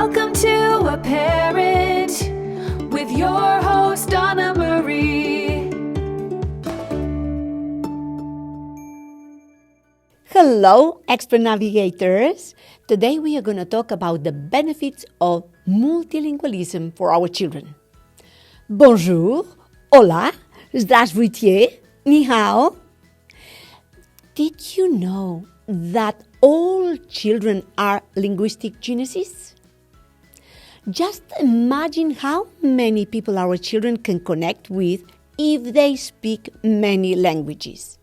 Welcome to A Parent with your host, Anna Marie. Hello, expert navigators. Today we are going to talk about the benefits of multilingualism for our children. Bonjour, hola, здравствуйте, ni hao. Did you know that all children are linguistic geniuses? Just imagine how many people our children can connect with if they speak many languages,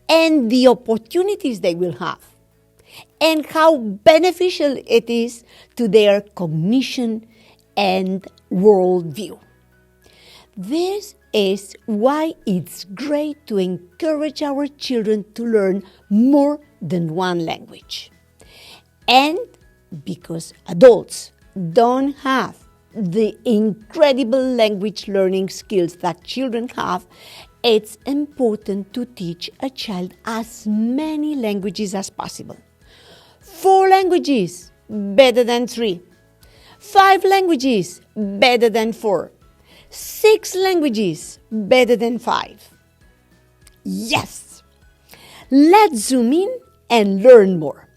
and the opportunities they will have, and how beneficial it is to their cognition and worldview. This is why it's great to encourage our children to learn more than one language. And because adults don't have the incredible language learning skills that children have, it's important to teach a child as many languages as possible. 4 languages, better than 3. 5 languages, better than 4. 6 languages, better than 5. Yes! Let's zoom in and learn more.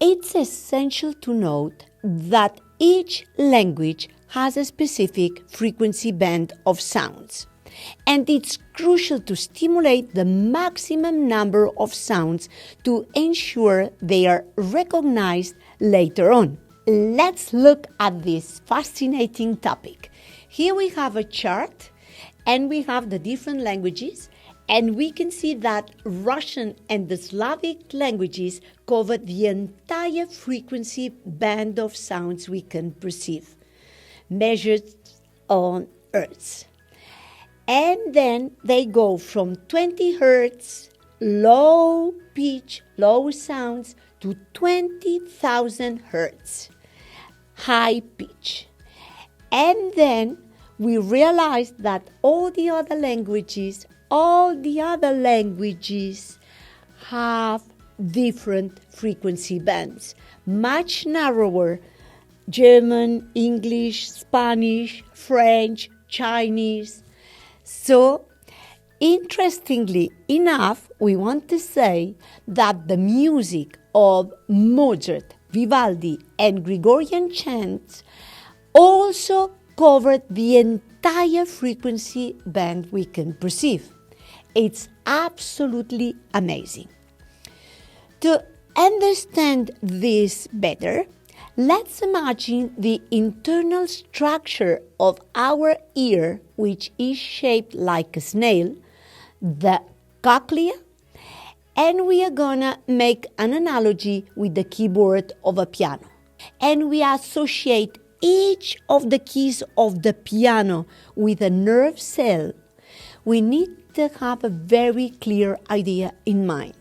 It's essential to note that each language has a specific frequency band of sounds, and it's crucial to stimulate the maximum number of sounds to ensure they are recognized later on. Let's look at this fascinating topic. Here we have a chart, and we have the different languages, and we can see that Russian and the Slavic languages cover the entire frequency band of sounds we can perceive, measured on Earth. And then they go from 20 hertz, low pitch, low sounds, to 20,000 hertz, high pitch. And then we realized that all the other languages have different frequency bands, much narrower: German, English, Spanish, French, Chinese. So, interestingly enough, we want to say that the music of Mozart, Vivaldi, and Gregorian chants also covered the entire frequency band we can perceive. It's absolutely amazing. To understand this better, let's imagine the internal structure of our ear, which is shaped like a snail, the cochlea, and we are gonna make an analogy with the keyboard of a piano. And we associate each of the keys of the piano with a nerve cell. We need to have a very clear idea in mind.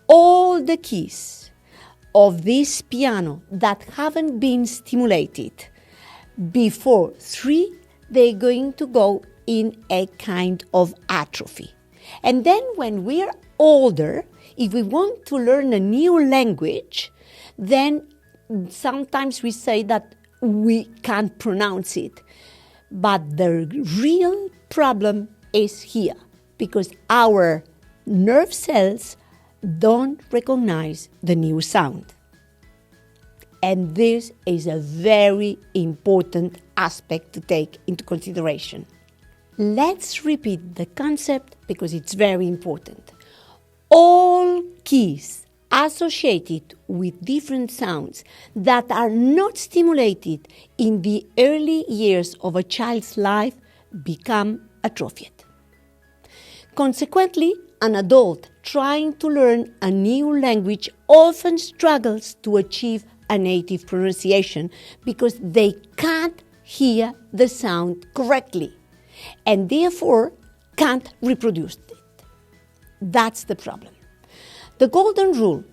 All the keys of this piano that haven't been stimulated before 3, they're going to go in a kind of atrophy. And then when we're older, if we want to learn a new language, then sometimes we say that we can't pronounce it. But the real problem is here, because our nerve cells don't recognize the new sound. And this is a very important aspect to take into consideration. Let's repeat the concept because it's very important. All keys associated with different sounds that are not stimulated in the early years of a child's life become atrophied. Consequently, an adult trying to learn a new language often struggles to achieve a native pronunciation because they can't hear the sound correctly and therefore can't reproduce it. That's the problem. The golden rule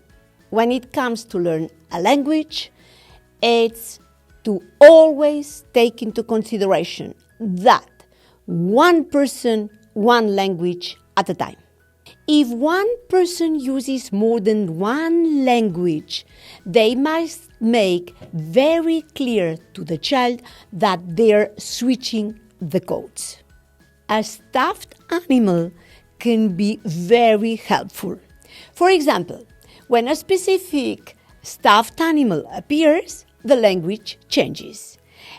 when it comes to learn a language, it's to always take into consideration that one person, one language at a time. If one person uses more than one language, they must make very clear to the child that they're switching the codes. A stuffed animal can be very helpful. For example, when a specific stuffed animal appears, the language changes.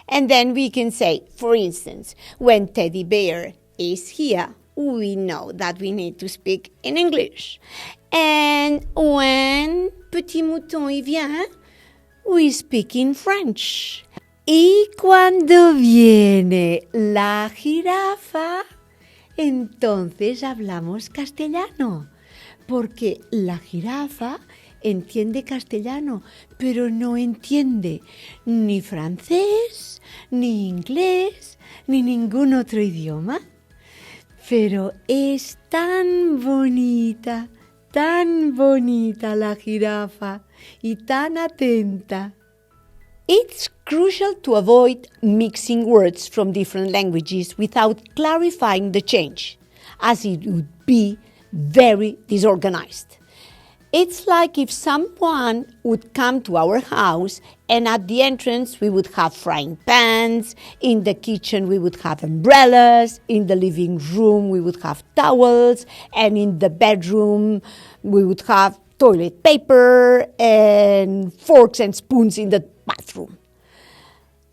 And then we can say, for instance, when Teddy Bear is here, we know that we need to speak in English. And when Petit Mouton y vient, we speak in French. Y cuando viene la jirafa, entonces hablamos castellano, porque la jirafa entiende castellano, pero no entiende ni francés, ni inglés, ni ningún otro idioma. Pero es tan bonita la jirafa y tan atenta. It's crucial to avoid mixing words from different languages without clarifying the change, as it would be very disorganized. It's like if someone would come to our house and at the entrance we would have frying pans, in the kitchen we would have umbrellas, in the living room we would have towels, and in the bedroom we would have toilet paper and forks and spoons in the bathroom.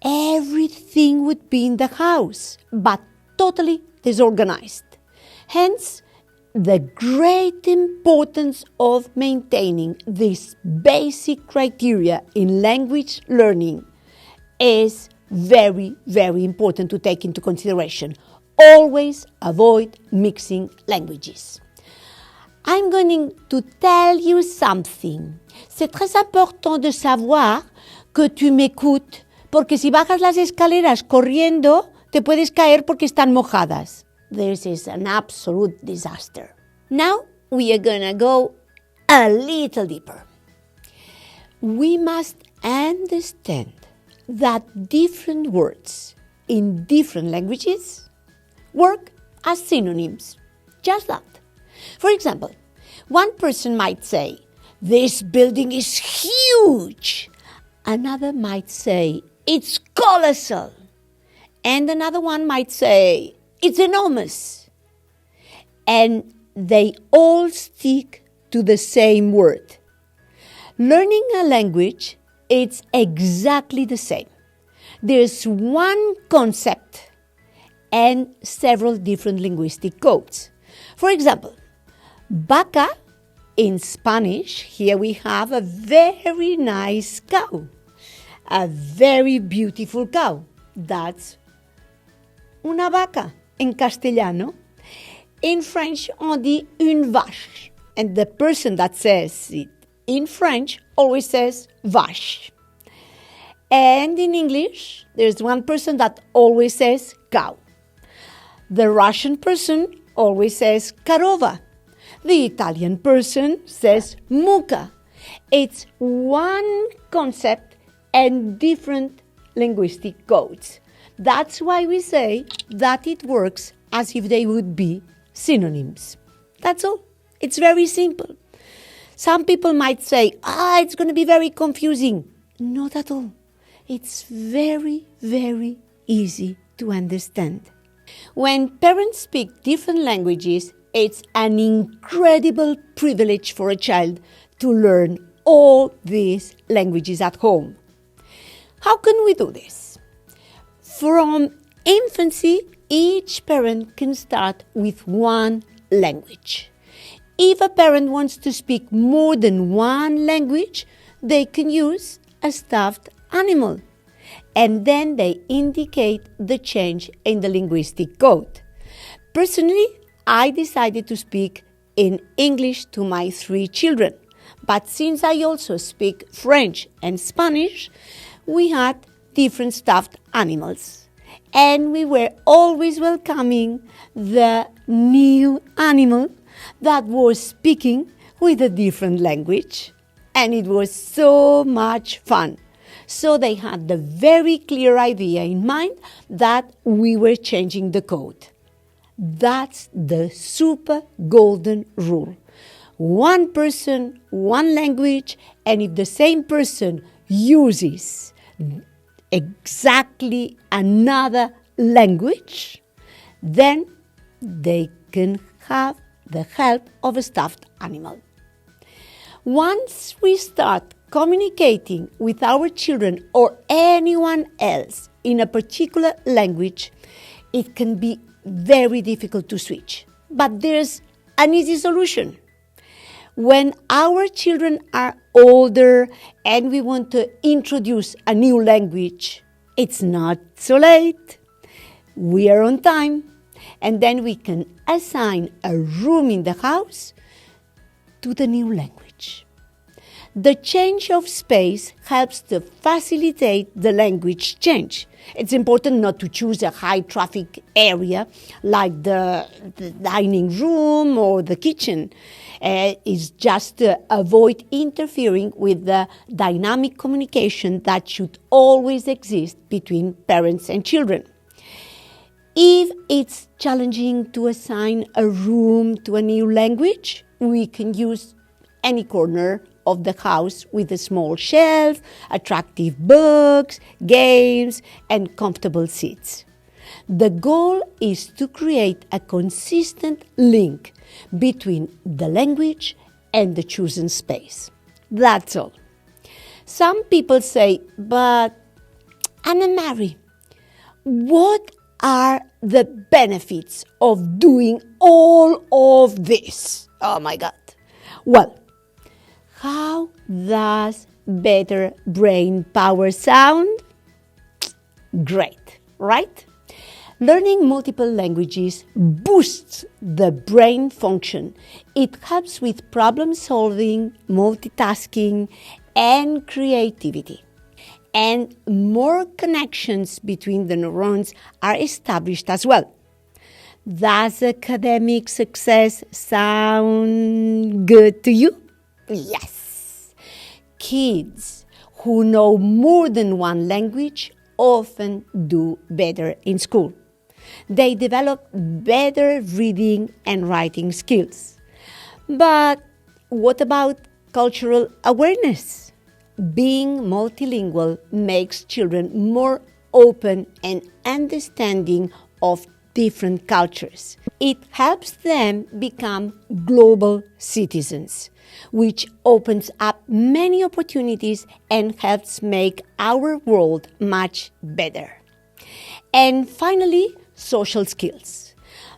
Everything would be in the house, but totally disorganized. Hence, the great importance of maintaining these basic criteria in language learning is very, very important to take into consideration. Always avoid mixing languages. I'm going to tell you something. C'est très important de savoir que tu m'écoutes, porque si bajas las escaleras corriendo, te puedes caer porque están mojadas. This is an absolute disaster. Now we are gonna go a little deeper. We must understand that different words in different languages work as synonyms. Just that. For example, one person might say, "This building is huge." Another might say, "It's colossal." And another one might say, "It's enormous." And they all stick to the same word. Learning a language, it's exactly the same. There's one concept and several different linguistic codes. For example, vaca in Spanish, here we have a very nice cow, a very beautiful cow. That's una vaca. En castellano, in French, on dit une vache. And the person that says it in French always says vache. And in English, there's one person that always says cow. The Russian person always says корова. The Italian person says mucca. It's one concept and different linguistic codes. That's why we say that it works as if they would be synonyms. That's all. It's very simple. Some people might say, it's going to be very confusing. Not at all. It's very, very easy to understand. When parents speak different languages, it's an incredible privilege for a child to learn all these languages at home. How can we do this? From infancy, each parent can start with one language. If a parent wants to speak more than one language, they can use a stuffed animal. And then they indicate the change in the linguistic code. Personally, I decided to speak in English to my 3 children. But since I also speak French and Spanish, we had different stuffed animals. And we were always welcoming the new animal that was speaking with a different language. And it was so much fun. So they had the very clear idea in mind that we were changing the code. That's the super golden rule. One person, one language, and if the same person uses exactly another language, then they can have the help of a stuffed animal. Once we start communicating with our children or anyone else in a particular language, it can be very difficult to switch. But there's an easy solution. When our children are older and we want to introduce a new language, it's not so late. We are on time. And then we can assign a room in the house to the new language. The change of space helps to facilitate the language change. It's important not to choose a high traffic area like the dining room or the kitchen. It's just to avoid interfering with the dynamic communication that should always exist between parents and children. If it's challenging to assign a room to a new language, we can use any corner of the house with a small shelf, attractive books, games, and comfortable seats. The goal is to create a consistent link between the language and the chosen space. That's all. Some people say, but Anna Marie, what are the benefits of doing all of this? Oh my God. Well, how does better brain power sound? Great, right? Learning multiple languages boosts the brain function. It helps with problem solving, multitasking, and creativity. And more connections between the neurons are established as well. Does academic success sound good to you? Yes. Kids who know more than one language often do better in school. They develop better reading and writing skills. But what about cultural awareness? Being multilingual makes children more open and understanding of different cultures. It helps them become global citizens, which opens up many opportunities and helps make our world much better. And finally, social skills.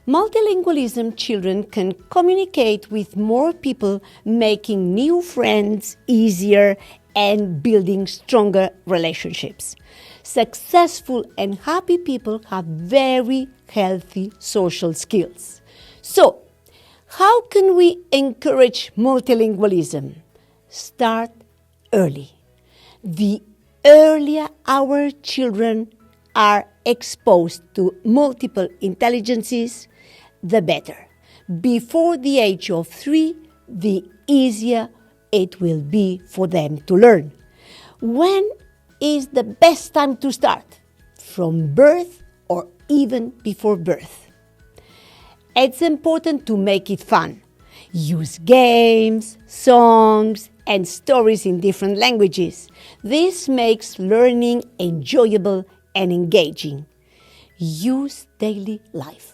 Multilingualism children can communicate with more people, making new friends easier and building stronger relationships. Successful and happy people have very healthy social skills. So, how can we encourage multilingualism? Start early. The earlier our children are exposed to multiple intelligences, the better. Before the age of 3, the easier it will be for them to learn. When is the best time to start? From birth or even before birth? It's important to make it fun. Use games, songs, and stories in different languages. This makes learning enjoyable and engaging. Use daily life.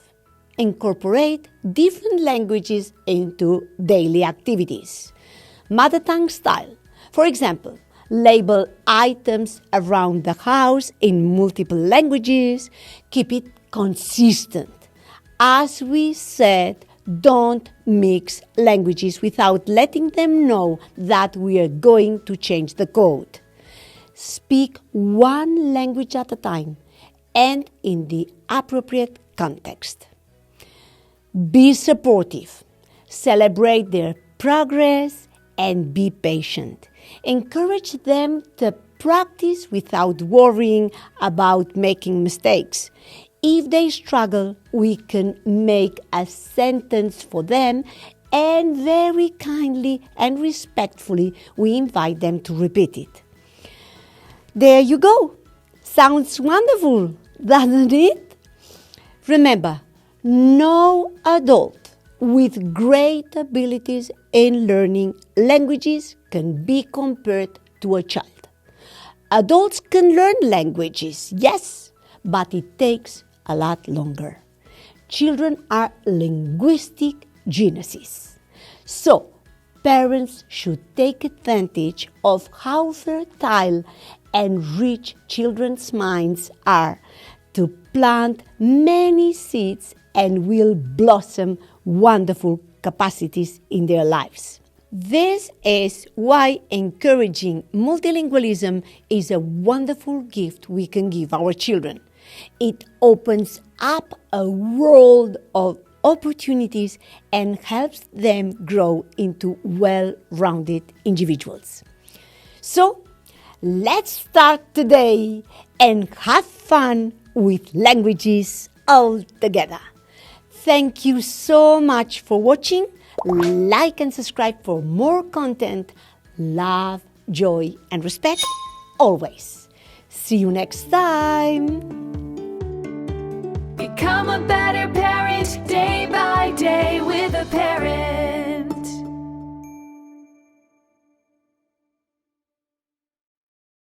Incorporate different languages into daily activities. Mother tongue style. For example, label items around the house in multiple languages. Keep it consistent. As we said, don't mix languages without letting them know that we are going to change the code. Speak one language at a time and in the appropriate context. Be supportive. Celebrate their progress and be patient. Encourage them to practice without worrying about making mistakes. If they struggle, we can make a sentence for them, and very kindly and respectfully we invite them to repeat it. There you go. Sounds wonderful, doesn't it? Remember, no adult with great abilities in learning languages can be compared to a child. Adults can learn languages, yes, but it takes a lot longer. Children are linguistic geniuses. So, parents should take advantage of how fertile and rich children's minds are to plant many seeds and will blossom wonderful capacities in their lives. This is why encouraging multilingualism is a wonderful gift we can give our children. It opens up a world of opportunities and helps them grow into well-rounded individuals. So, let's start today and have fun with languages all together. Thank you so much for watching. Like and subscribe for more content. Love, joy, and respect always. See you next time. Become a better parent day by day with a parent.